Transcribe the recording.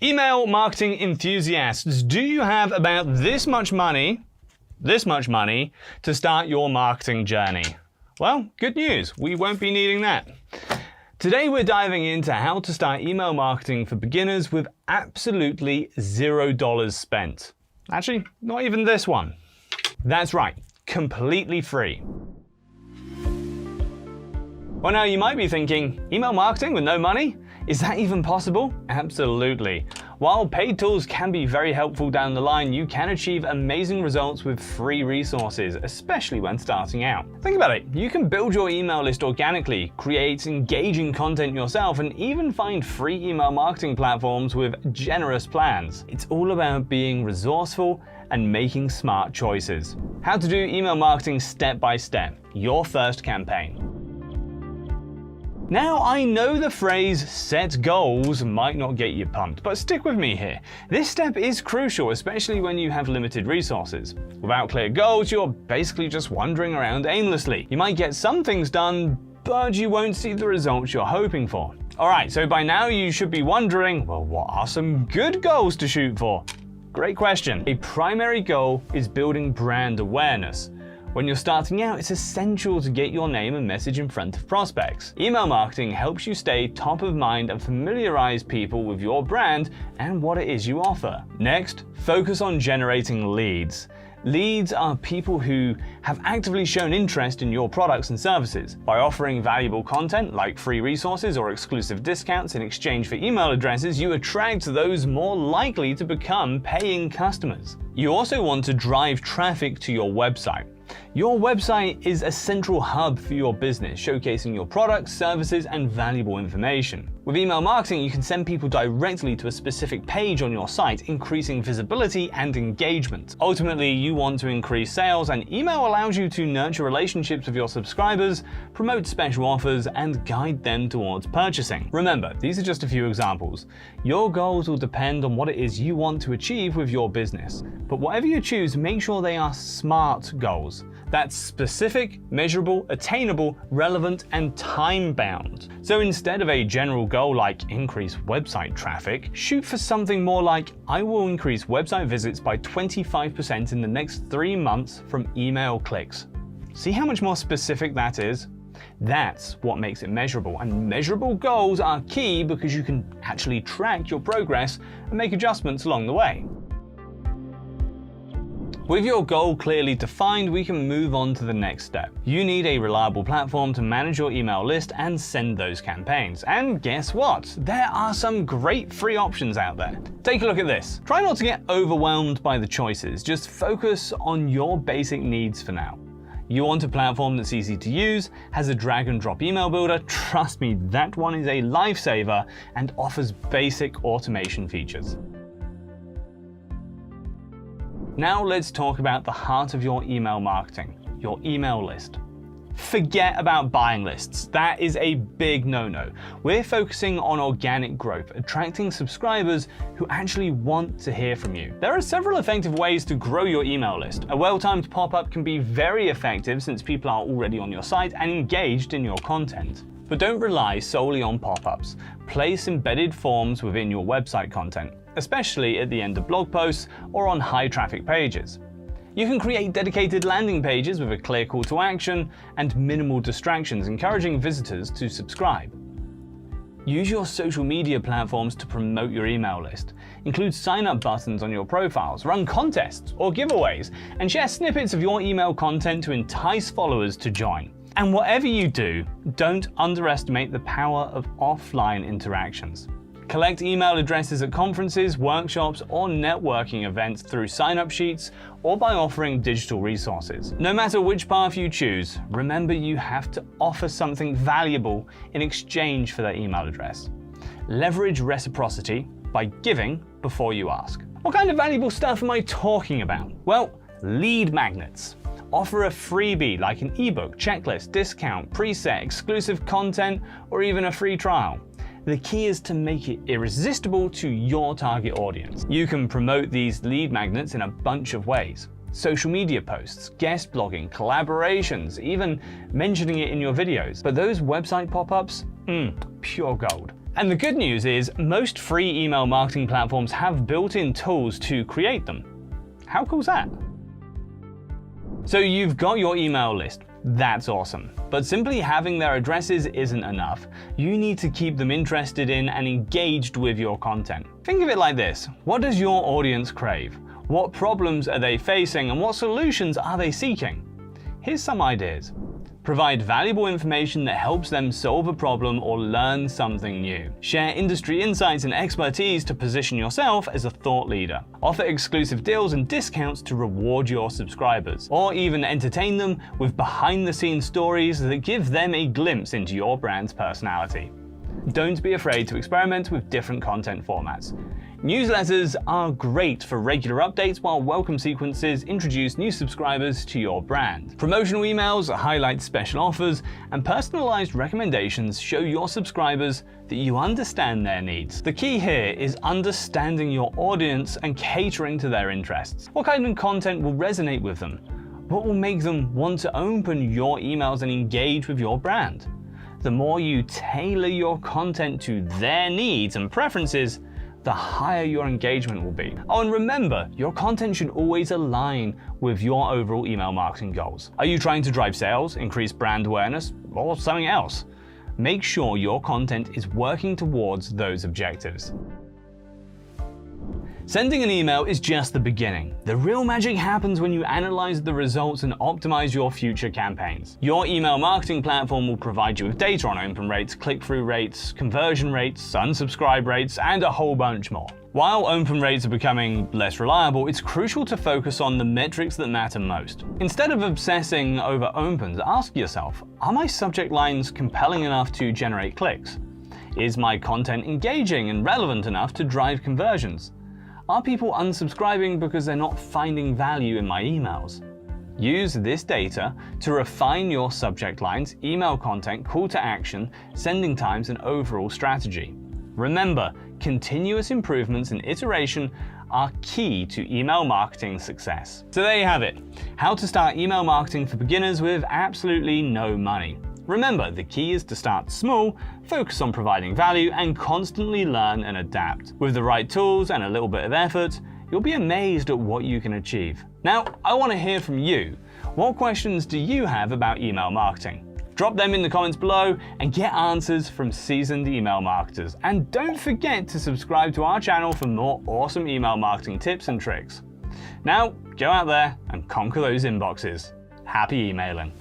Email marketing enthusiasts, do you have about this much money to start your marketing journey? Well, good news, we won't be needing that. Today we're diving into how to start email marketing for beginners with absolutely $0 spent. Actually, not even this one. That's right, completely free. Well, now you might be thinking, email marketing with no money? Is that even possible? Absolutely. While paid tools can be very helpful down the line, you can achieve amazing results with free resources, especially when starting out. Think about it, you can build your email list organically, create engaging content yourself, and even find free email marketing platforms with generous plans. It's all about being resourceful and making smart choices. How to do email marketing step by step, your first campaign. Now, I know the phrase set goals might not get you pumped, but stick with me here. This step is crucial, especially when you have limited resources. Without clear goals, you're basically just wandering around aimlessly. You might get some things done, but you won't see the results you're hoping for. Alright, so by now you should be wondering, well, what are some good goals to shoot for? Great question. A primary goal is building brand awareness. When you're starting out, it's essential to get your name and message in front of prospects. Email marketing helps you stay top of mind and familiarize people with your brand and what it is you offer. Next, focus on generating leads. Leads are people who have actively shown interest in your products and services. By offering valuable content like free resources or exclusive discounts in exchange for email addresses, you attract those more likely to become paying customers. You also want to drive traffic to your website. Your website is a central hub for your business, showcasing your products, services, and valuable information. With email marketing, you can send people directly to a specific page on your site, increasing visibility and engagement. Ultimately, you want to increase sales, and email allows you to nurture relationships with your subscribers, promote special offers, and guide them towards purchasing. Remember, these are just a few examples. Your goals will depend on what it is you want to achieve with your business. But whatever you choose, make sure they are SMART goals. That's specific, measurable, attainable, relevant, and time-bound. So instead of a general goal like increase website traffic, shoot for something more like, I will increase website visits by 25% in the next 3 months from email clicks. See how much more specific that is? That's what makes it measurable, and measurable goals are key because you can actually track your progress and make adjustments along the way. With your goal clearly defined, we can move on to the next step. You need a reliable platform to manage your email list and send those campaigns. And guess what? There are some great free options out there. Take a look at this. Try not to get overwhelmed by the choices. Just focus on your basic needs for now. You want a platform that's easy to use, has a drag and drop email builder. Trust me, that one is a lifesaver and offers basic automation features. Now let's talk about the heart of your email marketing, your email list. Forget about buying lists. That is a big no-no. We're focusing on organic growth, attracting subscribers who actually want to hear from you. There are several effective ways to grow your email list. A well-timed pop-up can be very effective since people are already on your site and engaged in your content. But don't rely solely on pop-ups. Place embedded forms within your website content, especially at the end of blog posts or on high-traffic pages. You can create dedicated landing pages with a clear call to action and minimal distractions, encouraging visitors to subscribe. Use your social media platforms to promote your email list. Include sign-up buttons on your profiles, run contests or giveaways, and share snippets of your email content to entice followers to join. And whatever you do, don't underestimate the power of offline interactions. Collect email addresses at conferences, workshops, or networking events through sign-up sheets or by offering digital resources. No matter which path you choose, remember you have to offer something valuable in exchange for that email address. Leverage reciprocity by giving before you ask. What kind of valuable stuff am I talking about? Well, lead magnets. Offer a freebie like an ebook, checklist, discount, preset, exclusive content, or even a free trial. The key is to make it irresistible to your target audience. You can promote these lead magnets in a bunch of ways. Social media posts, guest blogging, collaborations, even mentioning it in your videos. But those website pop-ups, pure gold. And the good news is, most free email marketing platforms have built-in tools to create them. How cool is that? So you've got your email list. That's awesome. But simply having their addresses isn't enough. You need to keep them interested in and engaged with your content. Think of it like this. What does your audience crave? What problems are they facing and what solutions are they seeking? Here's some ideas. Provide valuable information that helps them solve a problem or learn something new. Share industry insights and expertise to position yourself as a thought leader. Offer exclusive deals and discounts to reward your subscribers. Or even entertain them with behind-the-scenes stories that give them a glimpse into your brand's personality. Don't be afraid to experiment with different content formats. Newsletters are great for regular updates, while welcome sequences introduce new subscribers to your brand. Promotional emails highlight special offers, and personalized recommendations show your subscribers that you understand their needs. The key here is understanding your audience and catering to their interests. What kind of content will resonate with them? What will make them want to open your emails and engage with your brand? The more you tailor your content to their needs and preferences, the higher your engagement will be. Oh, and remember, your content should always align with your overall email marketing goals. Are you trying to drive sales, increase brand awareness, or something else? Make sure your content is working towards those objectives. Sending an email is just the beginning. The real magic happens when you analyze the results and optimize your future campaigns. Your email marketing platform will provide you with data on open rates, click-through rates, conversion rates, unsubscribe rates, and a whole bunch more. While open rates are becoming less reliable, it's crucial to focus on the metrics that matter most. Instead of obsessing over opens, ask yourself, are my subject lines compelling enough to generate clicks? Is my content engaging and relevant enough to drive conversions? Are people unsubscribing because they're not finding value in my emails? Use this data to refine your subject lines, email content, call to action, sending times, and overall strategy. Remember, continuous improvements and iteration are key to email marketing success. So there you have it. How to start email marketing for beginners with absolutely no money. Remember, the key is to start small, focus on providing value, and constantly learn and adapt. With the right tools and a little bit of effort, you'll be amazed at what you can achieve. Now, I want to hear from you. What questions do you have about email marketing? Drop them in the comments below and get answers from seasoned email marketers. And don't forget to subscribe to our channel for more awesome email marketing tips and tricks. Now, go out there and conquer those inboxes. Happy emailing.